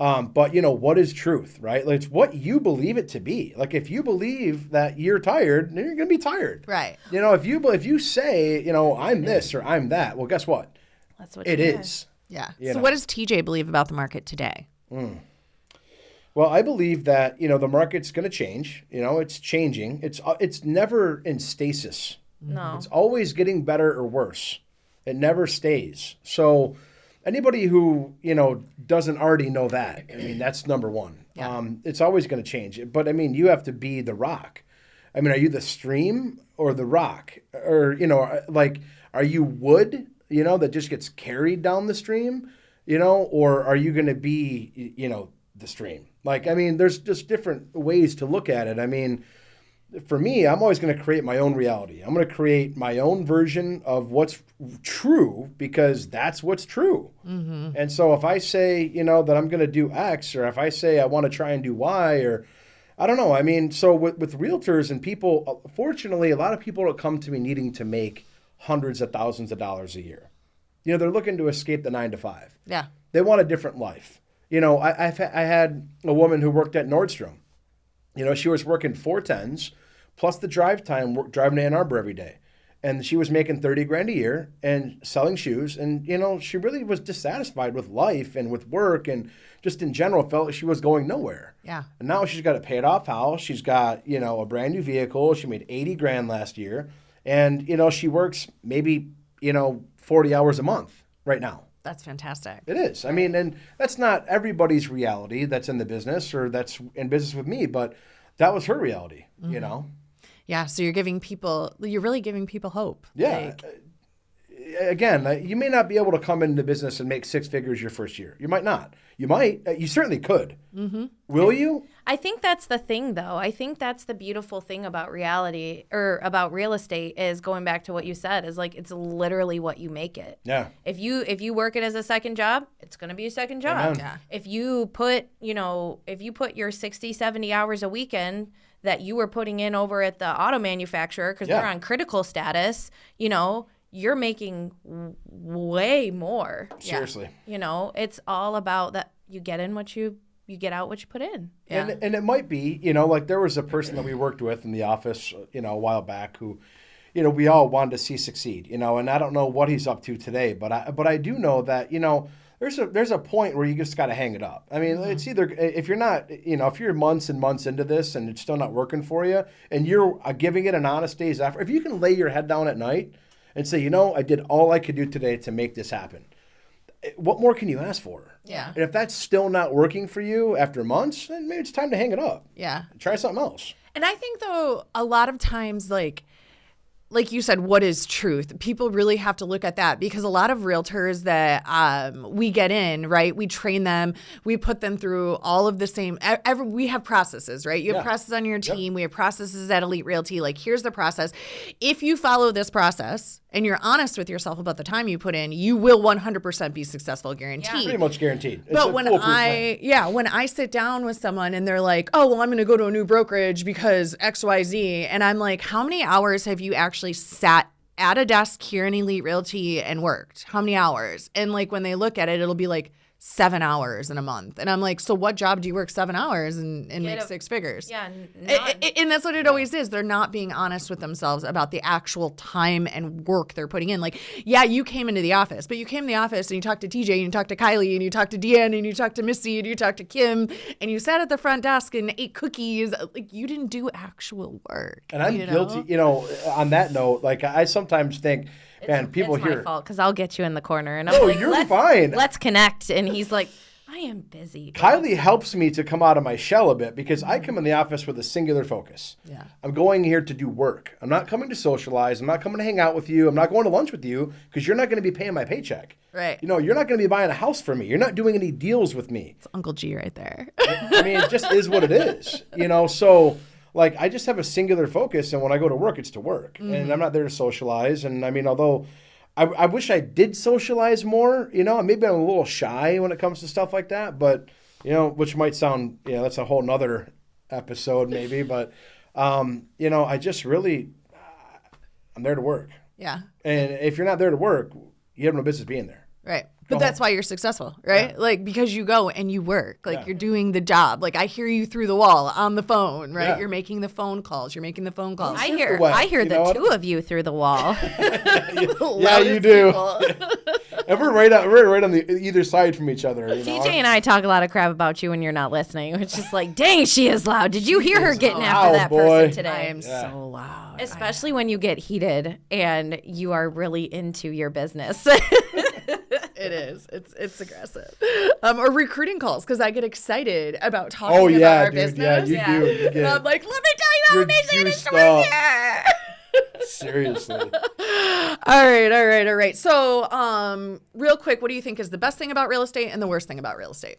But, what is truth, right? Like, it's what you believe it to be. Like, if you believe that you're tired, then you're going to be tired. Right. If you say, I'm this or I'm that, well, guess what? That's what it is. Yeah. So what does TJ believe about the market today? Well, I believe that, the market's going to change. It's changing. It's never in stasis. No. It's always getting better or worse. It never stays. So anybody who, doesn't already know that, that's number one. Yeah. It's always going to change. But, you have to be the rock. Are you the stream or the rock? Or, are you wood, that just gets carried down the stream, or are you going to be, the stream? There's just different ways to look at it. For me, I'm always going to create my own reality. I'm going to create my own version of what's true because that's what's true. Mm-hmm. And so if I say, that I'm going to do X, or if I say I want to try and do Y, or I don't know. So with realtors and people, fortunately, a lot of people come to me needing to make hundreds of thousands of dollars a year. They're looking to escape the 9 to 5. Yeah. They want a different life. I had a woman who worked at Nordstrom. She was working 4 10s plus the drive time, driving to Ann Arbor every day. And she was making $30,000 a year and selling shoes. And, she really was dissatisfied with life and with work and just in general felt like she was going nowhere. Yeah. And now she's got a paid off house. She's got, a brand new vehicle. She made $80,000 last year. And, she works maybe, 40 hours a month right now. That's fantastic. It is. And that's not everybody's reality that's in the business or that's in business with me, but that was her reality, Yeah, so you're really giving people hope. Yeah. Again, you may not be able to come into business and make 6 figures your first year. You might not. You might. You certainly could. Mm-hmm. Will you? I think that's the thing, though. I think that's the beautiful thing about reality or about real estate is going back to what you said is like it's literally what you make it. Yeah. If you work it as a second job, it's going to be a second job. Amen. Yeah. If you put your 60, 70 hours a weekend that you were putting in over at the auto manufacturer because they're on critical status, you're making way more. Seriously. It's all about that you get in what you get out what you put in. Yeah. And it might be, like there was a person that we worked with in the office, a while back who, we all wanted to see succeed, and I don't know what he's up to today, but I do know that, there's a point where you just got to hang it up. It's either if you're not, if you're months and months into this and it's still not working for you and you're giving it an honest day's effort, if you can lay your head down at night and say, I did all I could do today to make this happen, what more can you ask for? Yeah. And if that's still not working for you after months, then maybe it's time to hang it up. Yeah. Try something else. And I think, though, a lot of times, like you said, what is truth? People really have to look at that because a lot of realtors that we get in, right? We train them. We put them through all of the same. We have processes, right? You have processes on your team. Yep. We have processes at Elite Realty. Like, here's the process. If you follow this process and you're honest with yourself about the time you put in, you will 100% be successful, guaranteed. Yeah. Pretty much guaranteed. But when I sit down with someone and they're like, oh, well, I'm going to go to a new brokerage because XYZ. And I'm like, how many hours have you actually sat at a desk here in Elite Realty and worked? How many hours? And like when they look at it, it'll be like 7 hours in a month. And I'm like, so what job do you work 7 hours and make 6 figures? Yeah. And that's what it always is. They're not being honest with themselves about the actual time and work they're putting in. Like, yeah, you came into the office, but you came in the office and you talked to TJ and you talked to Kylee and you talked to Deanne and you talked to Missy and you talked to Kim and you sat at the front desk and ate cookies. Like, you didn't do actual work. And I'm guilty, on that note, like I sometimes think, man, people it's here. It's my fault because I'll get you in the corner and I'm like, you're fine. Let's connect. And he's like, I am busy. Kylee helps me to come out of my shell a bit because I come in the office with a singular focus. Yeah. I'm going here to do work. I'm not coming to socialize. I'm not coming to hang out with you. I'm not going to lunch with you because you're not going to be paying my paycheck. Right. You're not going to be buying a house for me. You're not doing any deals with me. It's Uncle G right there. It just is what it is. So like I just have a singular focus, and when I go to work, it's to work. Mm-hmm. And I'm not there to socialize. And although I wish I did socialize more, maybe I'm a little shy when it comes to stuff like that, but, which might sound, that's a whole nother episode maybe, but, I just really, I'm there to work. Yeah. And if you're not there to work, you have no business being there. Right. But that's why you're successful, right? Yeah. Like, because you go and you work. Like, Yeah. you're doing the job. Like, I hear you through the wall on the phone, right? Yeah. You're making the phone calls. You're making the phone calls. I Surf hear the web, I hear you the know two what? of you through the wall. Yeah, you do. And we're right on the either side from each other. You know? TJ and I talk a lot of crap about you when you're not listening. It's just like, dang, she is loud. Did you hear her getting after loud, that boy. person I today? am so loud. Especially when you get heated and you are really into your business. It is. It's aggressive. Or recruiting calls, because I get excited about talking Oh, about yeah, our dude. Yeah, business. you do. You And get I'm like, let me tell you how you're amazing it is juiced to work up. here. Seriously. All right. So, real quick, what do you think is the best thing about real estate and the worst thing about real estate?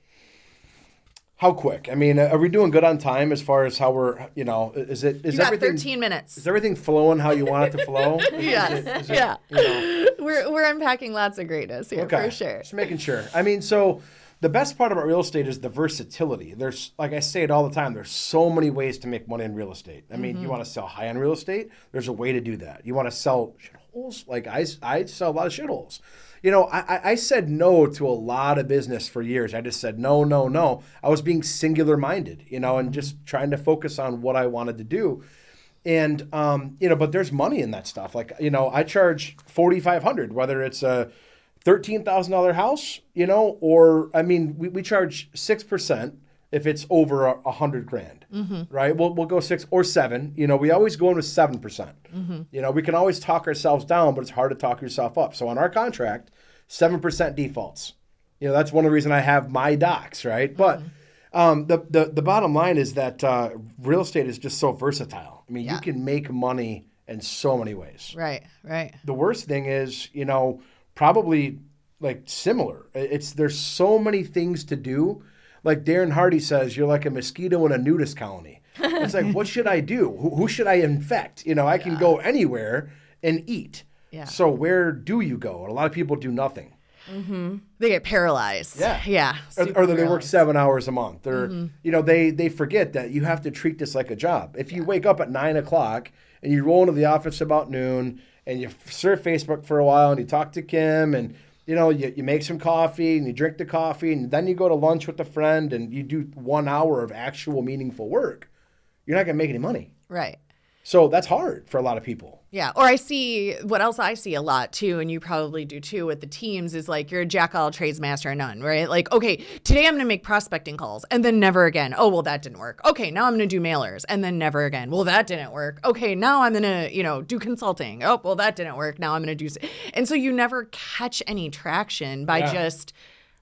How quick? I mean, are we doing good on time as far as how we're, you know, is You got everything 13 minutes. Is everything flowing how you want it to flow? Yes. Is it, Yeah. you know, We're unpacking lots of greatness here, okay. for sure. Just making sure. I mean, so the best part about real estate is the versatility. There's, like I say it all the time, there's so many ways to make money in real estate. I mean, you want to sell high-end real estate, there's a way to do that. You want to sell shitholes? Like I sell a lot of shitholes. You know, I said no to a lot of business for years. I just said no. I was being singular-minded, you know, and just trying to focus on what I wanted to do. And, you know, but there's money in that stuff. Like, you know, I charge $4,500, whether it's a $13,000 house, you know, or, I mean, we charge 6% if it's over $100,000, right? We'll go 6 or 7. You know, we always go in with 7%. You know, we can always talk ourselves down, but it's hard to talk yourself up. So on our contract, 7% defaults. You know, that's one of the reasons I have my docs, right? But the bottom line is that real estate is just so versatile. I mean, you can make money in so many ways. Right. The worst thing is, you know, probably like similar. There's so many things to do. Like Darren Hardy says, you're like a mosquito in a nudist colony. It's like, what should I do? Who should I infect? You know, I can go anywhere and eat. Yeah. So where do you go? And a lot of people do nothing. They get paralyzed. Yeah. Or super they work paralyzed. 7 hours a month. Or, you know, they forget that you have to treat this like a job. If you wake up at 9 o'clock and you roll into the office about noon and you surf Facebook for a while and you talk to Kim and, you know, you make some coffee and you drink the coffee and then you go to lunch with a friend and you do 1 hour of actual meaningful work, you're not going to make any money. Right. So that's hard for a lot of people. Yeah. Or I see, what else I see a lot too, and you probably do too with the teams, is like you're a jack all trades, master of none, right? Like, okay, today I'm going to make prospecting calls and then never again. Oh, well, that didn't work. Okay, now I'm going to do mailers and then never again. Well, that didn't work. Okay, now I'm going to, you know, do consulting. Oh, well, that didn't work. Now I'm going to do. And so you never catch any traction by just,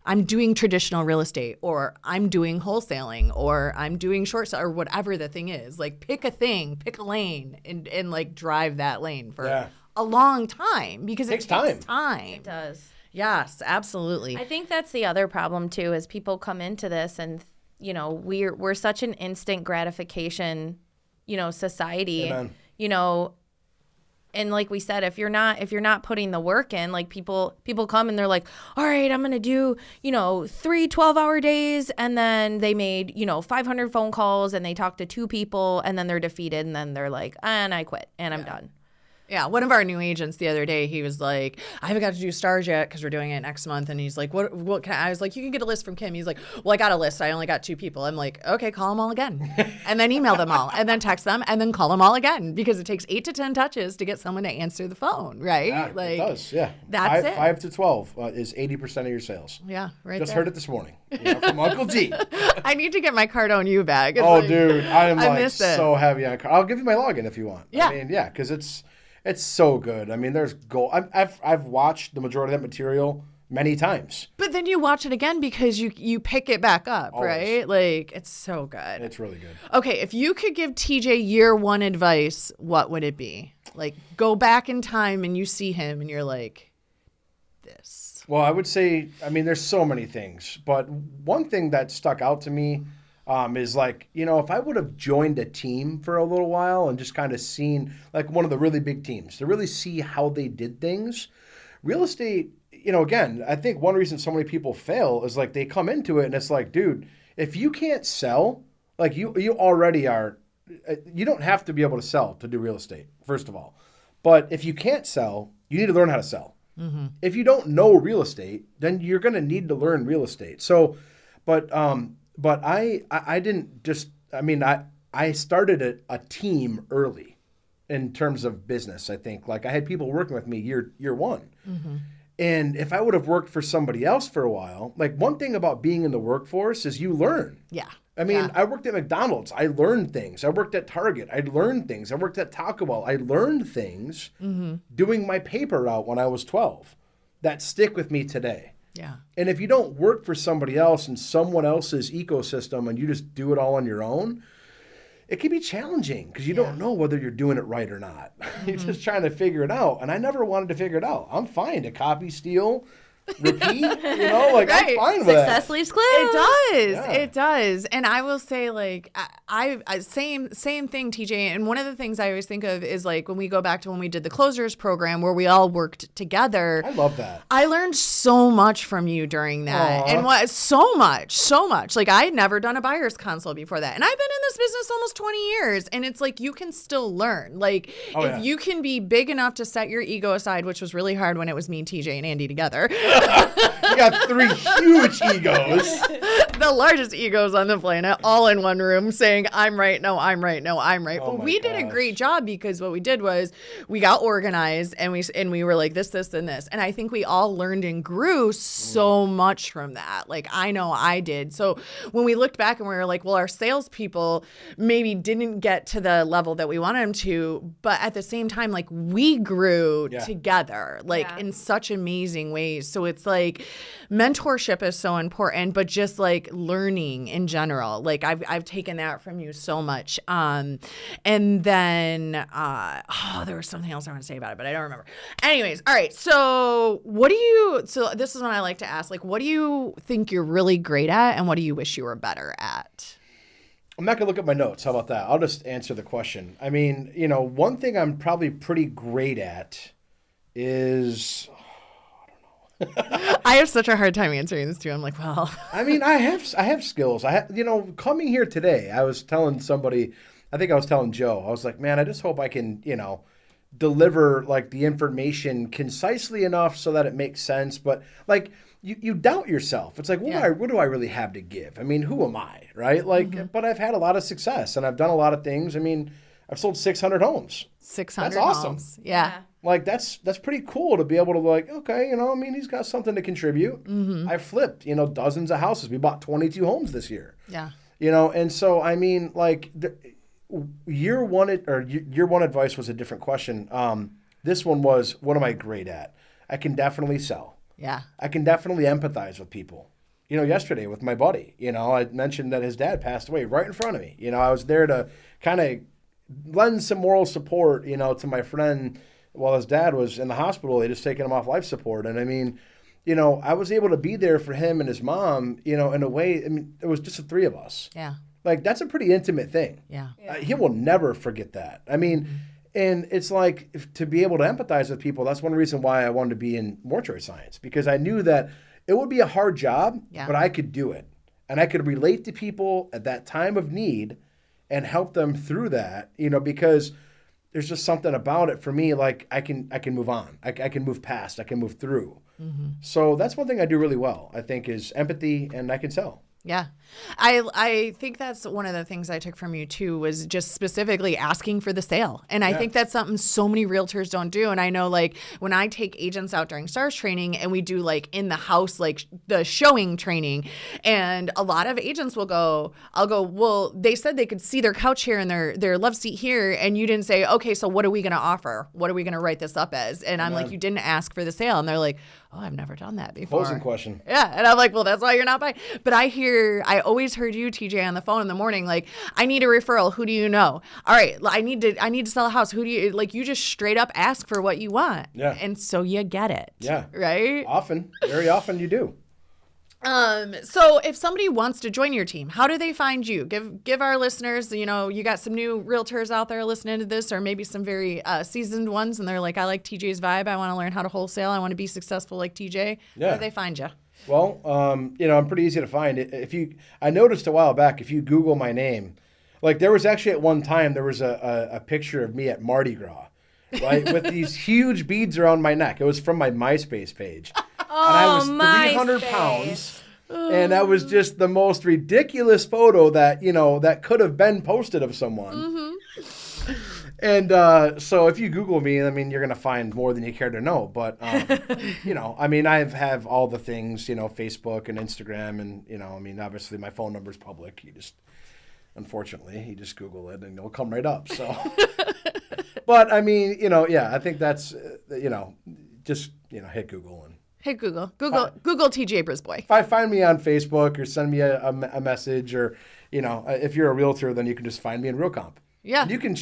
I'm doing traditional real estate, or I'm doing wholesaling, or I'm doing short sale, or whatever the thing is. Like, pick a thing, pick a lane, and like drive that lane for a long time, because it takes time. It does. Yes, absolutely. I think that's the other problem too, is people come into this and, you know, we're such an instant gratification, you know, society. Amen. You know, and like we said, if you're not putting the work in, like people come and they're like, all right, I'm going to do, you know, 3 12-hour days. And then they made, you know, 500 phone calls and they talked to 2 people and then they're defeated. And then they're like, and I quit and I'm done. Yeah, one of our new agents the other day, he was like, I haven't got to do stars yet because we're doing it next month. And he's like, what can I was like, you can get a list from Kim. He's like, well, I got a list. I only got 2 people. I'm like, okay, call them all again. And then email them all. And then text them. And then call them all again. Because it takes 8 to 10 touches to get someone to answer the phone, right? Yeah, like, it does, yeah. That's it. 5 to 12 is 80% of your sales. Yeah, right Just there. heard it this morning, you know, from Uncle G. I need to get my Cardone bag. It's Oh, like, dude, I am I like miss it. so heavy on I'll give you my login if you want. Yeah. I mean, yeah, because it's so good. I mean, there's gold. I've watched the majority of that material many times. But then you watch it again because you pick it back up, Always. right? Like, it's so good. It's really good. Okay, if you could give TJ year 1 advice, what would it be? Like, go back in time and you see him and you're like, this. Well, I would say, I mean, there's so many things, but one thing that stuck out to me is like, you know, if I would have joined a team for a little while and just kind of seen like one of the really big teams to really see how they did things, real estate, you know, again, I think one reason so many people fail is like they come into it and it's like, dude, if you can't sell, like you already are, you don't have to be able to sell to do real estate, first of all. But if you can't sell, you need to learn how to sell. If you don't know real estate, then you're going to need to learn real estate. So, but I didn't just, I mean, I started a team early in terms of business, I think. Like I had people working with me year one. And if I would have worked for somebody else for a while, like one thing about being in the workforce is you learn. Yeah. I mean, I worked at McDonald's. I learned things. I worked at Target. I learned things. I worked at Taco Bell. I learned things doing my paper route when I was 12 that stick with me today. Yeah. And if you don't work for somebody else in someone else's ecosystem and you just do it all on your own, it can be challenging because you don't know whether you're doing it right or not. You're just trying to figure it out. And I never wanted to figure it out. I'm fine to copy, steal, repeat, like I'm fine with that. Success leaves clues. It does. Yeah. It does. And I will say, like, I same thing, TJ. And one of the things I always think of is like when we go back to when we did the closers program where we all worked together. I love that. I learned so much from you during that. Aww. And so much. Like I had never done a buyer's consult before that. And I've been in this business almost 20 years. And it's like you can still learn. Like if you can be big enough to set your ego aside, which was really hard when it was me, TJ, and Andy together. You got 3 huge egos. The largest egos on the planet, all in one room saying, I'm right, no, I'm right, no, I'm right. Oh but my we did a gosh. great job because what we did was we got organized and we were like this, and this. And I think we all learned and grew so much from that. Like I know I did. So when we looked back and we were like, well, our salespeople maybe didn't get to the level that we wanted them to, but at the same time, like we grew together, like in such amazing ways. So it's like mentorship is so important, but just like learning in general, like I've taken that from you so much. And then there was something else I want to say about it, but I don't remember. Anyways, all right. So so this is what I like to ask, like, what do you think you're really great at, and what do you wish you were better at? I'm not going to look at my notes. How about that? I'll just answer the question. I mean, one thing I'm probably pretty great at is... I have such a hard time answering this too. I'm like, well, I mean, I have skills. Coming here today, I was telling somebody, I think I was telling Joe, I was like, man, I just hope I can, deliver like the information concisely enough so that it makes sense. But like you doubt yourself. It's like, what do I really have to give? I mean, who am I? Right. Like, but I've had a lot of success and I've done a lot of things. I mean, I've sold 600 homes. 600 That's awesome. homes. Yeah. Like that's pretty cool to be able to like, okay, I mean, he's got something to contribute. I flipped, dozens of houses. We bought 22 homes this year. Yeah. And so, I mean, like year one advice was a different question. This one was, what am I great at? I can definitely sell. Yeah. I can definitely empathize with people. Yesterday with my buddy, I mentioned that his dad passed away right in front of me. I was there to kind of lend some moral support, to my friend while his dad was in the hospital. They just taken him off life support. And I mean, I was able to be there for him and his mom, in a way. I mean, it was just the 3 of us. Yeah. Like, that's a pretty intimate thing. Yeah. He will never forget that. I mean, and it's like to be able to empathize with people, that's one reason why I wanted to be in mortuary science, because I knew that it would be a hard job, but I could do it. And I could relate to people at that time of need and help them through that, because there's just something about it for me. Like I can move on. I can move past. I can move through. So that's one thing I do really well, I think, is empathy, and I can sell. Yeah. I think that's one of the things I took from you too, was just specifically asking for the sale. And I think that's something so many realtors don't do. And I know, like, when I take agents out during STARS training and we do like in the house, like the showing training, and a lot of agents will go, well, they said they could see their couch here and their love seat here. And you didn't say, okay, so what are we going to offer? What are we going to write this up as? And I'm like, you didn't ask for the sale. And they're like, oh, I've never done that before. Closing question. Yeah. And I'm like, well, that's why you're not buying. But I always heard you, TJ, on the phone in the morning, like, I need a referral. Who do you know? All right. I need to sell a house. Who do you, like, you just straight up ask for what you want. Yeah. And so you get it. Yeah. Right? Very often you do. So if somebody wants to join your team, how do they find you? Give our listeners, you got some new realtors out there listening to this, or maybe some very seasoned ones, and they're like, I like TJ's vibe. I want to learn how to wholesale. I want to be successful like TJ. Yeah. How do they find you? Well, I'm pretty easy to find. I noticed a while back, if you Google my name, like there was actually at one time, there was a picture of me at Mardi Gras, right, with these huge beads around my neck. It was from my MySpace page. Oh, and I was 300 pounds. And that was just the most ridiculous photo that, that could have been posted of someone. Mm-hmm. And so if you Google me, I mean, you're going to find more than you care to know. But, I mean, I have all the things, Facebook and Instagram. And, I mean, obviously my phone number is public. Unfortunately, you just Google it and it'll come right up. So, but I mean, I think that's, just, hit Google and. Hey, Google TJ Brisbois. Find me on Facebook or send me a message or, if you're a realtor, then you can just find me in RealComp. Yeah. And you can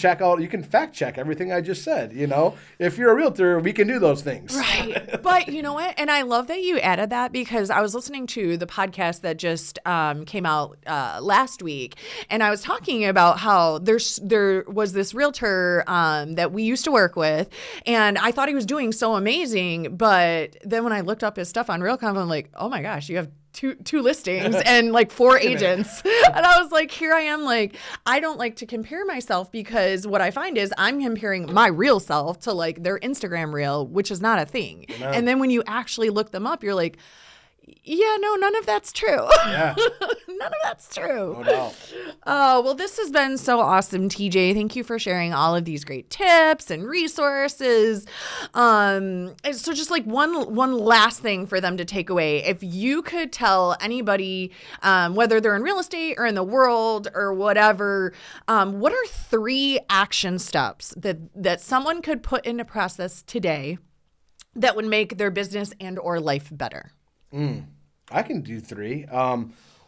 fact check everything I just said, If you're a realtor, we can do those things. Right. But you know what? And I love that you added that because I was listening to the podcast that just came out last week. And I was talking about how there was this realtor that we used to work with. And I thought he was doing so amazing. But then when I looked up his stuff on RealComp, I'm like, oh my gosh, you have two listings and like 4 agents. And I was like, here I am. Like, I don't like to compare myself because what I find is I'm comparing my real self to like their Instagram reel, which is not a thing. No. And then when you actually look them up, you're like, yeah, no, none of that's true. Yeah. None of that's true. No doubt. Oh, well, this has been so awesome, TJ. Thank you for sharing all of these great tips and resources. So just like one last thing for them to take away. If you could tell anybody, whether they're in real estate or in the world or whatever, what are 3 action steps that someone could put into process today that would make their business and or life better? I can do 3.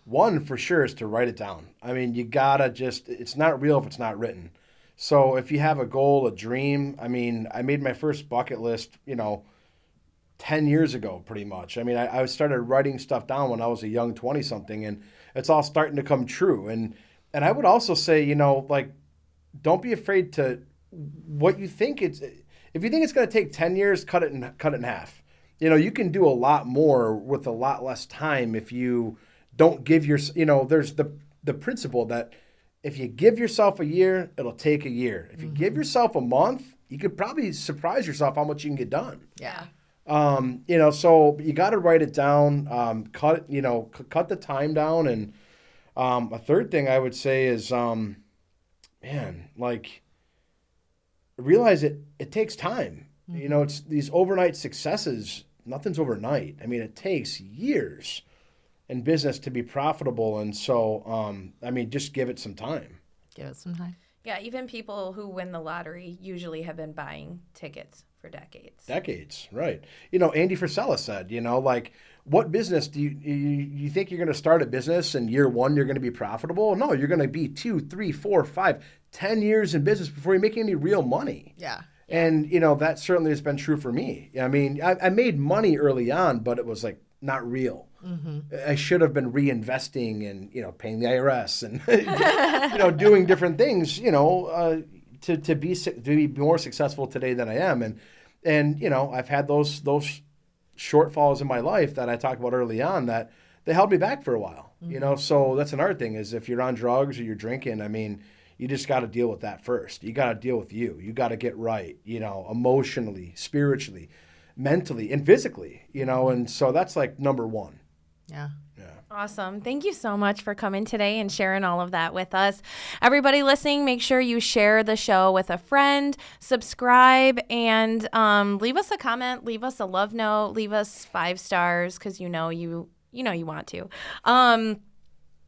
One for sure is to write it down. I mean, you gotta it's not real if it's not written. So if you have a goal, a dream, I mean, I made my first bucket list, 10 years ago, pretty much. I mean, I started writing stuff down when I was a young 20-something, and it's all starting to come true. And I would also say, don't be afraid to what you think if you think it's going to take 10 years, cut it in half. You can do a lot more with a lot less time if you don't give there's the principle that if you give yourself a year, it'll take a year. If you give yourself a month, you could probably surprise yourself how much you can get done. Yeah. So you got to write it down, cut the time down. And a third thing I would say is, realize it takes time. Mm-hmm. It's these overnight successes. Nothing's overnight. I mean, it takes years in business to be profitable. And so, just give it some time. Give it some time. Yeah, even people who win the lottery usually have been buying tickets for decades. Decades, right. Andy Frisella said, what business do you think you're going to start a business and year 1 you're going to be profitable? No, you're going to be 2, 3, 4, 5, 10 years in business before you make any real money. Yeah. And, that certainly has been true for me. I mean, I made money early on, but it was like not real. Mm-hmm. I should have been reinvesting and, paying the IRS and, doing different things, to be more successful today than I am. And I've had those shortfalls in my life that I talked about early on that they held me back for a while, So that's another thing is if you're on drugs or you're drinking, I mean, you just got to deal with that first. You got to deal with you. You got to get right, emotionally, spiritually, mentally, and physically, and so that's like number 1. Yeah. Yeah. Awesome. Thank you so much for coming today and sharing all of that with us. Everybody listening, make sure you share the show with a friend, subscribe, and leave us a comment, leave us a love note, leave us 5 stars because you want to.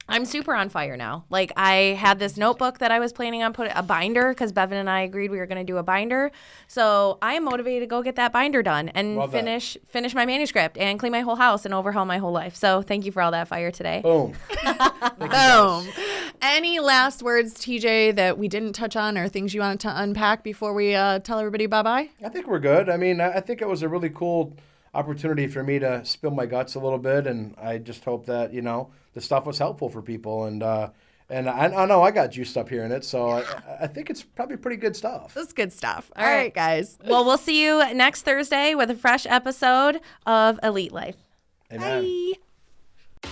I'm super on fire now. Like I had this notebook that I was planning on putting a binder because Bevan and I agreed we were going to do a binder. So I am motivated to go get that binder done and finish my manuscript and clean my whole house and overhaul my whole life. So thank you for all that fire today. Boom. Boom. Any last words, TJ, that we didn't touch on or things you wanted to unpack before we tell everybody bye-bye? I think we're good. I mean, I think it was a really cool opportunity for me to spill my guts a little bit, and I just hope that, the stuff was helpful for people, and I know I got juiced up hearing it, so I think it's probably pretty good stuff. That's good stuff. All right, guys. Well, we'll see you next Thursday with a fresh episode of Elite Life. Amen. Bye.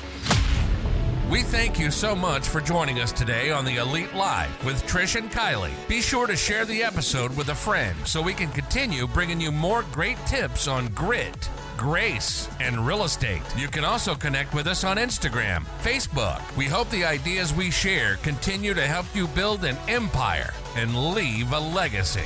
We thank you so much for joining us today on the Elite Live with Trish and Kylee. Be sure to share the episode with a friend so we can continue bringing you more great tips on grit, grace, and real estate. You can also connect with us on Instagram, Facebook. We hope the ideas we share continue to help you build an empire and leave a legacy.